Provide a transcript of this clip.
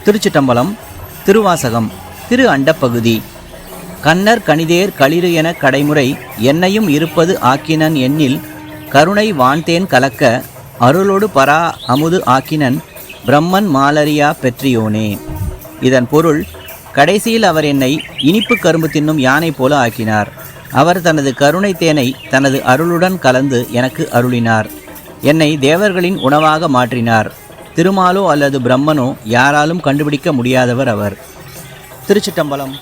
திருச்சிட்டம்பலம். திருவாசகம். திரு அண்டப்பகுதி. கண்ணர் கணிதேர் களிறு என கடைமுறை என்னையும் இருப்பது ஆக்கினன் எண்ணில் கருணை வான்தேன் கலக்க அருளோடு பரா அமுது ஆக்கினன் பிரம்மன் மாலரியா பெற்றியோனே. இதன் பொருள், கடைசியில் அவர் என்னை இனிப்பு கரும்பு தின்னும் யானை போல ஆக்கினார். அவர் தனது கருணை தேனை தனது அருளுடன் கலந்து எனக்கு அருளினார். என்னை தேவர்களின் உணவாக மாற்றினார். திருமாலோ அல்லது பிரம்மனோ யாராலும் கண்டுபிடிக்க முடியாதவர் அவர். திருச்சிட்டம்பலம்.